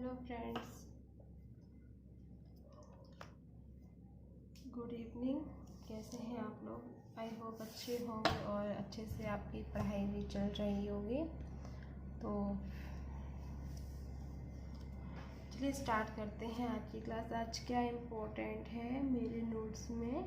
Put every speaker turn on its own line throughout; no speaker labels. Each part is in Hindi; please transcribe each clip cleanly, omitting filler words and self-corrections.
Hello friends, good evening. कैसे हैं आप लोग? आई होप अच्छे होंगे और अच्छे से आपकी पढ़ाई भी चल रही होगी। तो चलिए स्टार्ट करते हैं आज की क्लास। आज क्या इम्पोर्टेंट है मेरे नोट्स में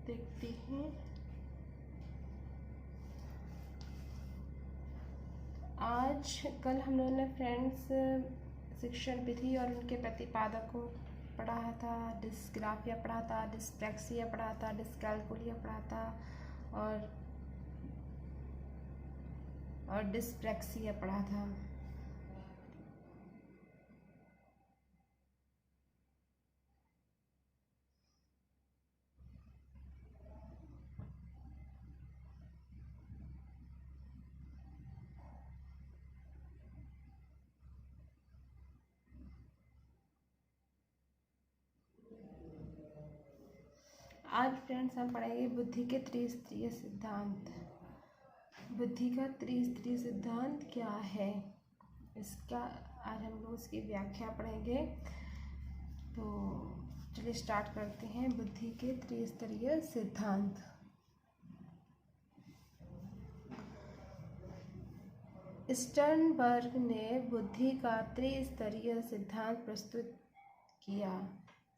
देखते हैं। कल हम लोगों ने फ्रेंड्स शिक्षण विधि और उनके प्रतिपादक को पढ़ा था, डिस्ग्राफिया पढ़ा था, डिस्प्रैक्सिया पढ़ा था, डिस्कैल्कुलिया पढ़ा था और डिस्प्रैक्सिया पढ़ा था। आज फ्रेंड्स हम पढ़ेंगे बुद्धि के त्रिस्तरीय सिद्धांत। बुद्धि का त्रिस्तरीय सिद्धांत क्या है, इसका आज हम लोग इसकी व्याख्या पढ़ेंगे। तो चलिए स्टार्ट करते हैं। बुद्धि के त्रिस्तरीय सिद्धांत। स्टर्नबर्ग ने बुद्धि का त्रिस्तरीय सिद्धांत प्रस्तुत किया।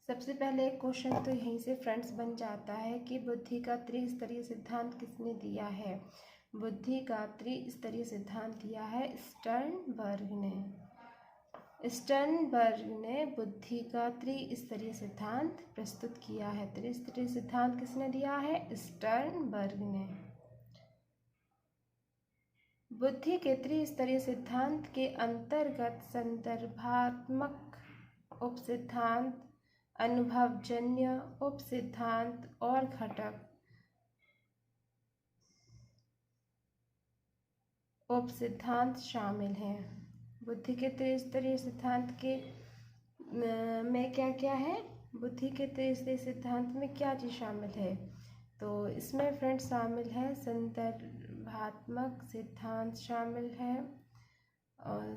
सबसे पहले एक क्वेश्चन तो यहीं से फ्रेंड्स बन जाता है कि बुद्धि का त्रिस्तरीय सिद्धांत किसने दिया है। बुद्धि का त्रिस्तरीय सिद्धांत दिया है स्टर्नबर्ग ने। स्टर्नबर्ग ने बुद्धि का त्रिस्तरीय सिद्धांत प्रस्तुत किया है। त्रिस्तरीय सिद्धांत किसने दिया है? स्टर्नबर्ग ने। बुद्धि के त्रिस्तरीय सिद्धांत के अंतर्गत संदर्भात्मक उपसिद्धांत, अनुभवजन्य उपसिद्धांत और घटक उपसिद्धांत शामिल हैं। बुद्धि के त्रिस्तरीय सिद्धांत के में क्या क्या है? बुद्धि के त्रिस्तरीय सिद्धांत में क्या चीज़ शामिल है? तो इसमें फ्रेंड्स शामिल है संदर्भात्मक सिद्धांत शामिल है और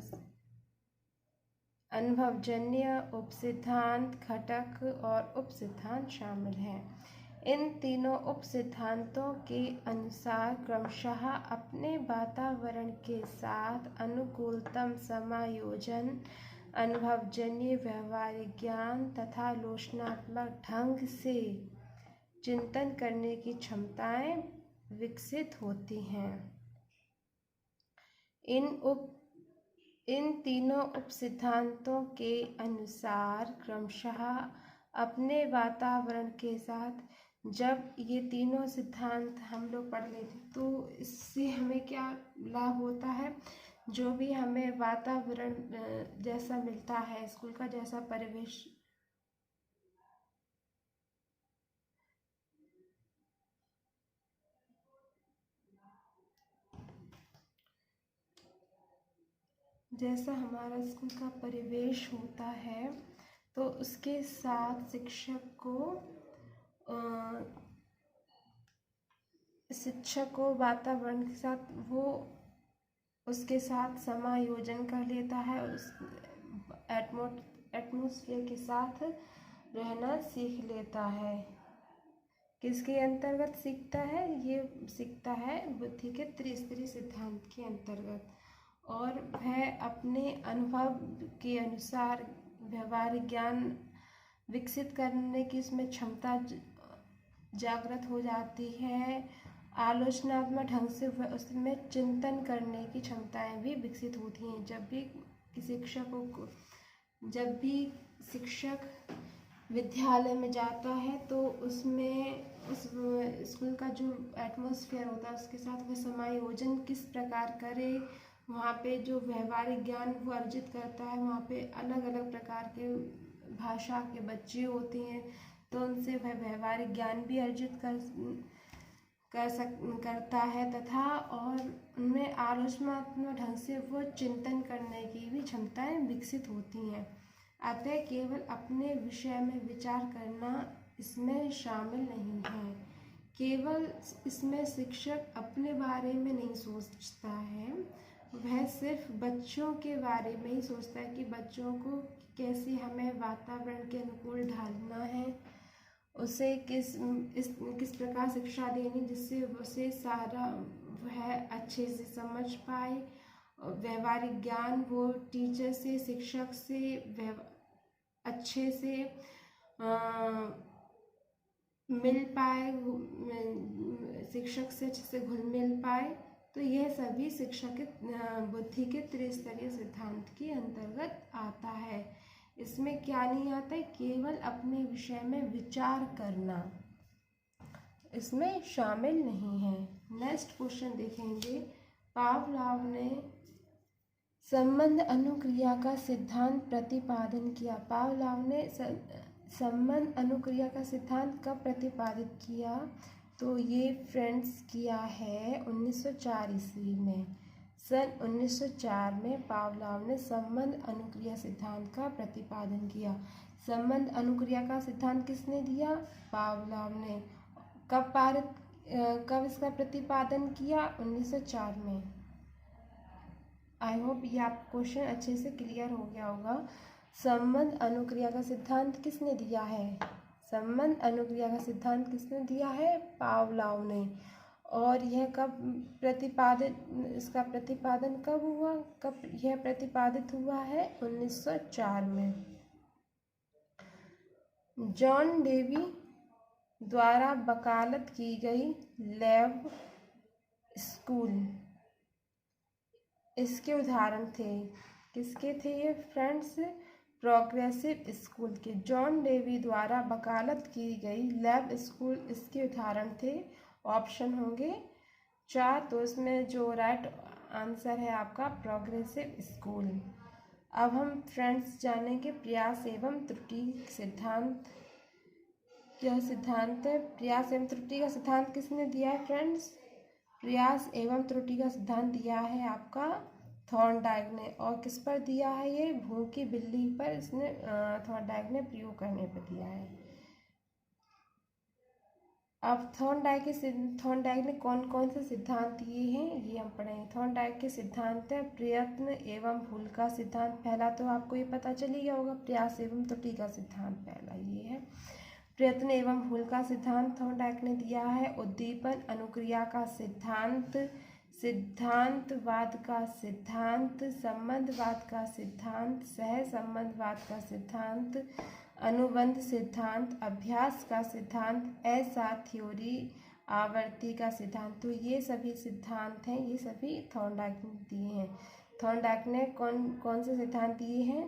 अनुभवजन्य उपसिद्धांत, घटक और उपसिद्धांत शामिल हैं। इन तीनों उपसिद्धांतों के अनुसार क्रमशः अपने वातावरण के साथ अनुकूलतम समायोजन, अनुभवजन्य व्यवहारिक ज्ञान तथा आलोचनात्मक ढंग से चिंतन करने की क्षमताएं विकसित होती हैं। इन तीनों उपसिद्धांतों के अनुसार क्रमशः अपने वातावरण के साथ, जब ये तीनों सिद्धांत हम लोग पढ़ लेते तो इससे हमें क्या लाभ होता है? जो भी हमें वातावरण जैसा मिलता है, स्कूल का जैसा परिवेश जैसा हमारा स्कूल का परिवेश होता है, तो उसके साथ शिक्षक को वातावरण के साथ वो उसके साथ समायोजन कर लेता है और उस एटमॉस्फेयर के साथ रहना सीख लेता है। किसके अंतर्गत सीखता है? ये सीखता है बुद्धि के त्रिस्तरीय सिद्धांत के अंतर्गत। और वह अपने अनुभव के अनुसार व्यवहारिक ज्ञान विकसित करने की इसमें क्षमता जागृत हो जाती है। आलोचनात्मक ढंग से वह उसमें चिंतन करने की क्षमताएं भी विकसित होती हैं। जब भी शिक्षक विद्यालय में जाता है तो उसमें उस स्कूल का जो एटमॉस्फेयर होता है उसके साथ वह समायोजन किस प्रकार करे, वहाँ पे जो व्यवहारिक ज्ञान वो अर्जित करता है। वहाँ पे अलग अलग प्रकार के भाषा के बच्चे होते हैं, तो उनसे वह व्यवहारिक ज्ञान भी अर्जित करता है तथा और उनमें आलोचनात्मक ढंग से वो चिंतन करने की भी क्षमताएं विकसित होती हैं। अतः केवल अपने विषय में विचार करना इसमें शामिल नहीं है। केवल इसमें शिक्षक अपने बारे में नहीं सोचता है, वह सिर्फ बच्चों के बारे में ही सोचता है कि बच्चों को कैसे हमें वातावरण के अनुकूल ढालना है, उसे किस प्रकार शिक्षा देनी जिससे उसे सारा वह अच्छे से समझ पाए। व्यवहारिक ज्ञान वो टीचर से, शिक्षक से अच्छे से मिल पाए, शिक्षक से अच्छे से घुल मिल पाए। तो यह सभी शिक्षा के बुद्धि के त्रिस्तरीय सिद्धांत के अंतर्गत आता है। इसमें क्या नहीं आता है, केवल अपने विषय में विचार करना इसमें शामिल नहीं है। नेक्स्ट क्वेश्चन देखेंगे। पावलोव ने संबंध अनुक्रिया का सिद्धांत प्रतिपादन किया। पावलोव ने संबंध अनुक्रिया का सिद्धांत कब प्रतिपादित किया? तो ये फ्रेंड्स किया है 1904 ईस्वी में। सन 1904 में पावलोव ने संबंध अनुक्रिया सिद्धांत का प्रतिपादन किया। संबंध अनुक्रिया का सिद्धांत किसने दिया? पावलोव ने। कब इसका प्रतिपादन किया? 1904 में। आई होप ये आप क्वेश्चन अच्छे से क्लियर हो गया होगा। संबंध अनुक्रिया का सिद्धांत किसने दिया है? संबंध अनुक्रिया का सिद्धांत किसने दिया है? पावलोव ने। और यह इसका प्रतिपादन कब हुआ? कब यह प्रतिपादित हुआ है? 1904 में। जॉन डेवी द्वारा वकालत की गई लैब स्कूल इसके उदाहरण थे। किसके थे ये फ्रेंड्स? प्रोग्रेसिव स्कूल के। जॉन डेवी द्वारा वकालत की गई लैब स्कूल इसके उदाहरण थे। ऑप्शन होंगे 4, तो इसमें जो राइट आंसर है आपका प्रोग्रेसिव स्कूल। अब हम फ्रेंड्स जानेंगे प्रयास एवं त्रुटि सिद्धांत। क्या सिद्धांत है? प्रयास एवं त्रुटि का सिद्धांत किसने दिया है फ्रेंड्स? प्रयास एवं त्रुटि का सिद्धांत दिया है आपका थॉर्नडाइक ने। और किस पर दिया है ये? भूखी बिल्ली पर इसने थॉर्नडाइक ने प्रयोग करने पर दिया है। अब थॉर्नडाइक ने कौन कौन से सिद्धांत दिए हैं ये हम पढ़ेंगे। थॉर्नडाइक के सिद्धांत है प्रयत्न एवं भूल का सिद्धांत। पहला तो आपको ये पता चल ही गया होगा, प्रयास एवं त्रुटि का सिद्धांत पहला ये है। प्रयत्न एवं भूल का सिद्धांत थॉर्नडाइक ने दिया है। उद्दीपन अनुक्रिया का सिद्धांत, सिद्धांतवाद का सिद्धांत, संबंधवाद का सिद्धांत, सह संबंधवाद का सिद्धांत, अनुबंध सिद्धांत, अभ्यास का सिद्धांत, ऐसा थ्योरी, आवर्ती का सिद्धांत। तो ये सभी सिद्धांत हैं, ये सभी थॉर्नडाइक ने दिए हैं। थॉर्नडाइक ने कौन कौन से सिद्धांत दिए हैं?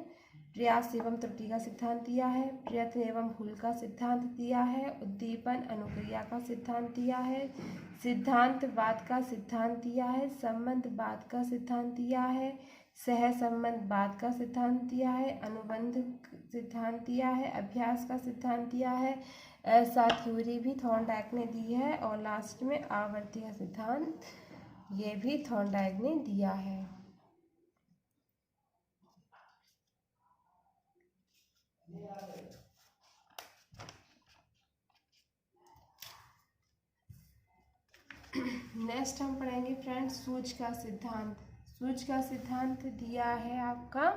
प्रयास एवं त्रुटि का सिद्धांत दिया है, प्रयत्न एवं भूल का सिद्धांत दिया है, उद्दीपन अनुक्रिया का सिद्धांत दिया है, सिद्धांतवाद का सिद्धांत दिया है, संबंधवाद का सिद्धांत दिया है, सह संबंधवाद का सिद्धांत दिया है, अनुबंध सिद्धांत दिया है, अभ्यास का सिद्धांत दिया है, ऐसा थ्योरी भी थॉर्नडाइक ने दी है, और लास्ट में आवर्ती का सिद्धांत ये भी थॉर्नडाइक ने दिया है। नेक्स्ट हम पढ़ेंगे फ्रेंड्स सूच का सिद्धांत। सूच का सिद्धांत दिया है आपका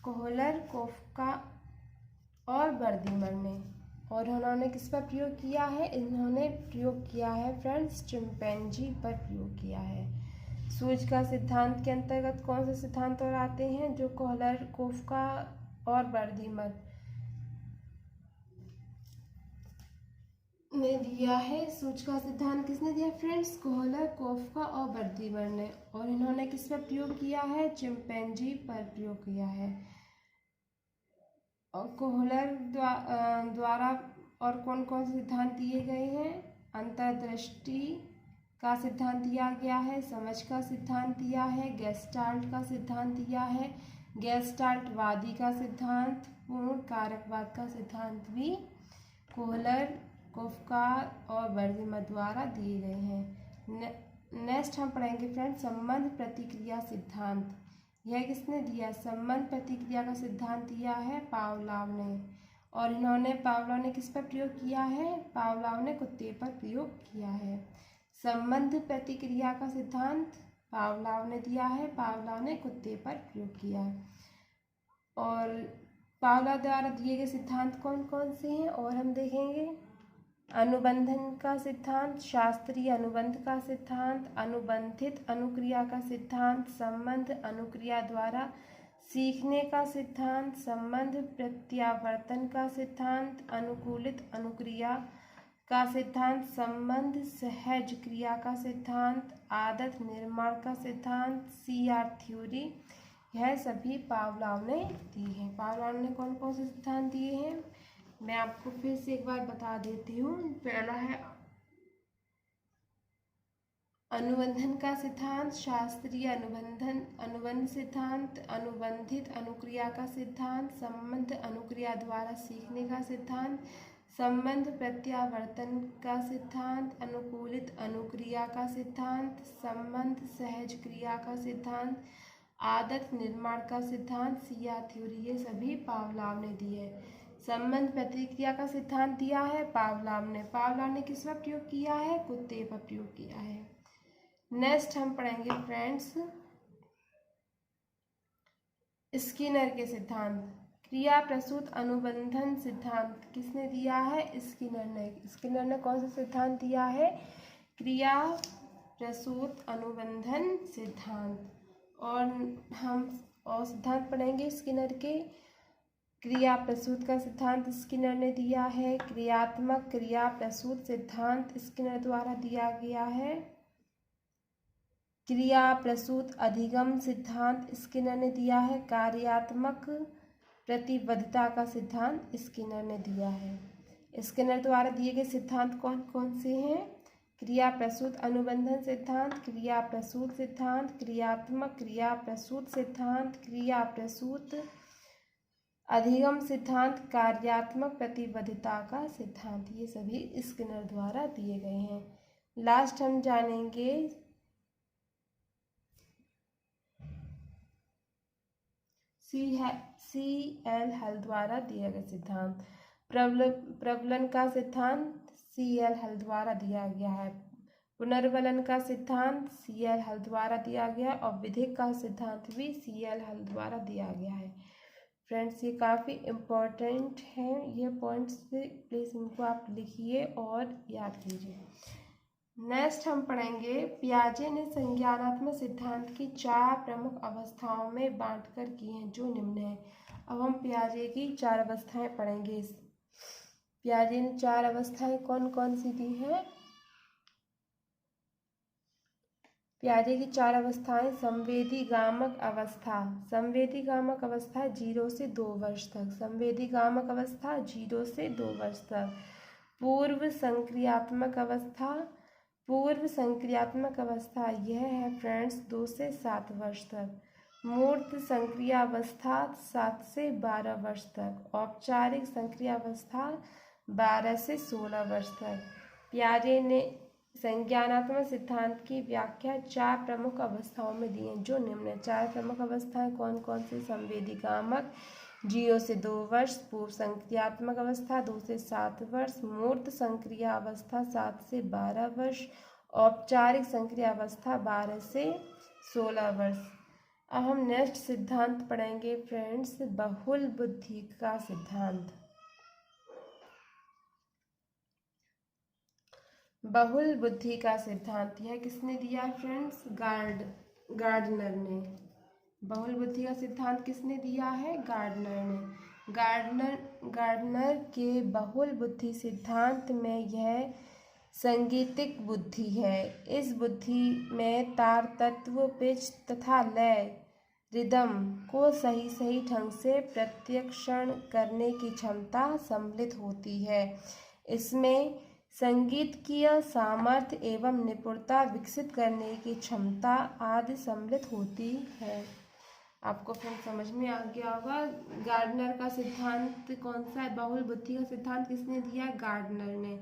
कोहलर, कोफ्का और बर्दिमर ने। और उन्होंने किस पर प्रयोग किया है? इन्होंने प्रयोग किया है फ्रेंड्स चिंपैंजी पर प्रयोग किया है। सूच का सिद्धांत के अंतर्गत कौन से सिद्धांत और आते हैं? जो कोहलर, कोफ्का और बर्दिमर ने दिया है। सूच का सिद्धांत किसने दिया फ्रेंड्स? कोहलर, कोफ्का और बर्दिमर ने। और इन्होंने किस पर प्रयोग किया है? चिंपैंजी पर प्रयोग किया है। और कोहलर द्वारा और कौन कौन से सिद्धांत दिए गए हैं? अंतर्दृष्टि का सिद्धांत दिया गया है, समझ का सिद्धांत दिया है, गेस्टाल्ट का सिद्धांत दिया है, गेस्टाल्टवादी का सिद्धांत, पूर्ण कारकवाद का सिद्धांत भी कोहलर, कोफ्का और बर्दिमर द्वारा दिए गए हैं। नेक्स्ट हम पढ़ेंगे फ्रेंड्स संबंध प्रतिक्रिया सिद्धांत। यह किसने दिया? संबंध प्रतिक्रिया का सिद्धांत दिया है पावलोव ने। और पावलोव ने किस पर प्रयोग किया है? पावलोव ने कुत्ते पर प्रयोग किया है। संबंध प्रतिक्रिया का सिद्धांत पावलोव ने दिया है, पावलोव ने कुत्ते पर प्रयोग किया है। और पावलोव द्वारा दिए गए सिद्धांत कौन कौन से हैं और हम देखेंगे। अनुबंधन का सिद्धांत, शास्त्रीय अनुबंध का सिद्धांत, अनुबंधित अनुक्रिया का सिद्धांत, संबंध अनुक्रिया द्वारा सीखने का सिद्धांत, संबंध प्रत्यावर्तन का सिद्धांत, अनुकूलित अनुक्रिया का सिद्धांत, संबंध सहज क्रिया का सिद्धांत, आदत निर्माण का सिद्धांत, CR थ्योरी, यह सभी पावलोव ने दी है। पावलोव ने कौन कौन से सिद्धांत दिए हैं मैं आपको फिर से एक बार बता देती हूँ। पहला है अनुबंधन का सिद्धांत, शास्त्रीय अनुबंध सिद्धांत, अनुबंधित अनुक्रिया का सिद्धांत, संबंध अनुक्रिया द्वारा सीखने का सिद्धांत, संबंध प्रत्यावर्तन का सिद्धांत, अनुकूलित अनुक्रिया का सिद्धांत, संबंध सहज क्रिया का सिद्धांत, आदत निर्माण का सिद्धांत, CR थ्योरी, ये सभी पावलोव ने दिए। संबंध प्रतिक्रिया का सिद्धांत दिया है पावलोव ने किस पर प्रयोग किया है, कुत्ते पर प्रयोग किया है। नेक्स्ट हम पढ़ेंगे फ्रेंड्स स्किनर के सिद्धांत। क्रिया प्रसूत अनुबंधन सिद्धांत किसने दिया है, स्किनर ने कौन सा सिद्धांत दिया है, क्रिया प्रसूत अनुबंधन सिद्धांत। और हम और सिद्धांत पढ़ेंगे स्किनर के। क्रिया प्रसूत का सिद्धांत स्किनर ने दिया है। क्रियात्मक क्रिया प्रसूत सिद्धांत स्किनर द्वारा दिया गया है। क्रिया प्रसूत अधिगम सिद्धांत स्किनर ने दिया है। कार्यात्मक प्रतिबद्धता का सिद्धांत स्किनर ने दिया है। स्किनर द्वारा दिए गए सिद्धांत कौन कौन से हैं, क्रिया प्रसूत अनुबंधन सिद्धांत, क्रिया प्रसूत सिद्धांत, क्रियात्मक क्रिया प्रसूत सिद्धांत, क्रिया प्रसूत अधिगम सिद्धांत, कार्यात्मक प्रतिबद्धता का सिद्धांत, ये सभी स्किनर द्वारा दिए गए हैं। लास्ट हम जानेंगे CL हल द्वारा दिया गया सिद्धांत। प्रबलन का सिद्धांत CL हल द्वारा दिया गया है। पुनर्वलन का सिद्धांत CL हल द्वारा दिया गया है और विधिक का सिद्धांत भी CL हल द्वारा दिया गया है। फ्रेंड्स ये काफ़ी इम्पोर्टेंट हैं ये पॉइंट्स, प्लीज़ इनको आप लिखिए और याद कीजिए। नेक्स्ट हम पढ़ेंगे पियाजे ने संज्ञानात्मक सिद्धांत की 4 प्रमुख अवस्थाओं में बांटकर की हैं जो निम्न है। अब हम पियाजे की 4 अवस्थाएं पढ़ेंगे। पियाजे ने 4 अवस्थाएं कौन कौन सी दी हैं, पियाजे की 4 अवस्थाएं। संवेदीगामक अवस्था, संवेदीगामक अवस्था 0 से 2 वर्ष तक, संवेदीगामक अवस्था 0 से 2 वर्ष तक। पूर्व संक्रियात्मक अवस्था, पूर्व संक्रियात्मक अवस्था यह है फ्रेंड्स 2 से 7 वर्ष तक। मूर्त संक्रियावस्था 7 से 12 वर्ष तक। औपचारिक संक्रियावस्था 12 से 16 वर्ष तक। पियाजे ने संज्ञानात्मक सिद्धांत की व्याख्या 4 प्रमुख अवस्थाओं में दी है जो निम्न है। 4 प्रमुख अवस्थाएं कौन कौन सी, संवेदीगामक 0 से 2 वर्ष, पूर्व संक्रियात्मक अवस्था 2 से 7 वर्ष, मूर्त संक्रिया अवस्था 7 से 12 वर्ष, औपचारिक संक्रिया अवस्था 12 से 16 वर्ष। अब हम नेक्स्ट सिद्धांत पढ़ेंगे फ्रेंड्स, बहुल बुद्धि का सिद्धांत। बहुल बुद्धि का सिद्धांत यह किसने दिया है फ्रेंड्स, गार्डनर ने। बहुल बुद्धि का सिद्धांत किसने दिया है, गार्डनर ने। गार्डनर के बहुल बुद्धि सिद्धांत में यह संगीतिक बुद्धि है। इस बुद्धि में तार तत्व, पिच तथा लय, रिदम को सही सही ढंग से प्रत्यक्षण करने की क्षमता सम्मिलित होती है। इसमें संगीतकीय सामर्थ्य एवं निपुणता विकसित करने की क्षमता आदि सम्मिलित होती है। आपको फिर समझ में आ गया होगा गार्डनर का सिद्धांत कौन सा है, बहुल बुद्धि का सिद्धांत किसने दिया, गार्डनर ने।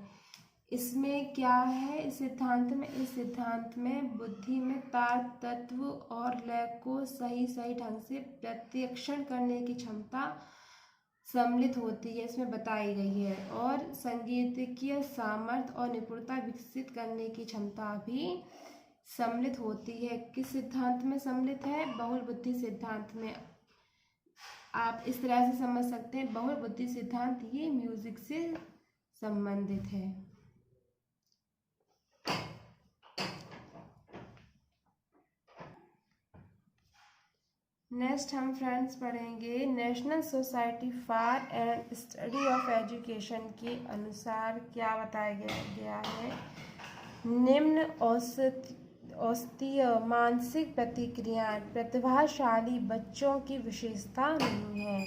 इसमें क्या है, इस सिद्धांत में बुद्धि में तार तत्व और लय को सही सही ढंग से प्रत्यक्षण करने की क्षमता सम्मिलित होती है, इसमें बताई गई है। और संगीतकीय सामर्थ्य और निपुणता विकसित करने की क्षमता भी सम्मिलित होती है। किस सिद्धांत में सम्मिलित है? बहुल बुद्धि सिद्धांत में। आप इस तरह से समझ सकते हैं, बहुल बुद्धि सिद्धांत ये म्यूजिक से संबंधित है। नेक्स्ट हम फ्रेंड्स पढ़ेंगे national society for and study of education के अनुसार क्या बताया गया है। निम्न औसतीय मानसिक प्रतिक्रियाएं प्रतिभाशाली बच्चों की विशेषता नहीं है।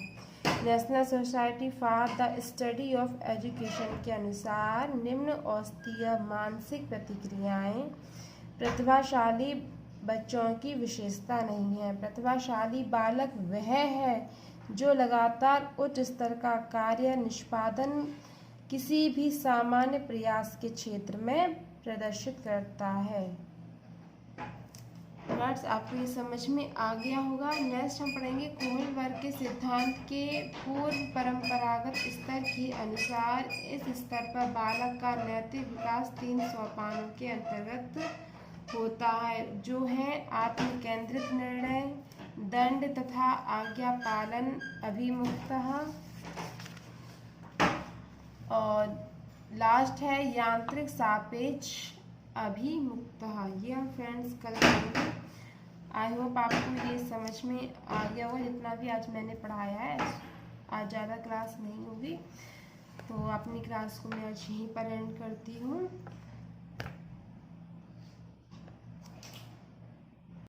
National society for the study of education के अनुसार निम्न औसतीय मानसिक प्रतिक्रियाएं प्रतिभाशाली बच्चों की विशेषता नहीं है। प्रतिभाशाली बालक वह है जो लगातार उच्च स्तर का कार्य निष्पादन किसी भी सामान्य प्रयास के क्षेत्र में प्रदर्शित करता है। फ्रेंड्स, आपको ये समझ में आ गया होगा। नेक्स्ट हम पढ़ेंगे कोहलबर्ग के सिद्धांत के पूर्व परंपरागत स्तर के अनुसार इस स्तर पर बालक का नैतिक विकास 3 सोपानों के अंतर्गत होता है, जो है आत्म केंद्रित निर्णय, दंड तथा आज्ञा पालन अभिमुखतः, और लास्ट है यांत्रिक सापेक्ष अभिमुखतः। ये हम फ्रेंड्स कल पढ़ेंगे। आई होप आपको ये समझ में आ गया होगा जितना भी आज मैंने पढ़ाया है। आज ज़्यादा क्लास नहीं होगी, तो अपनी क्लास को मैं आज यहीं पर एंड करती हूँ।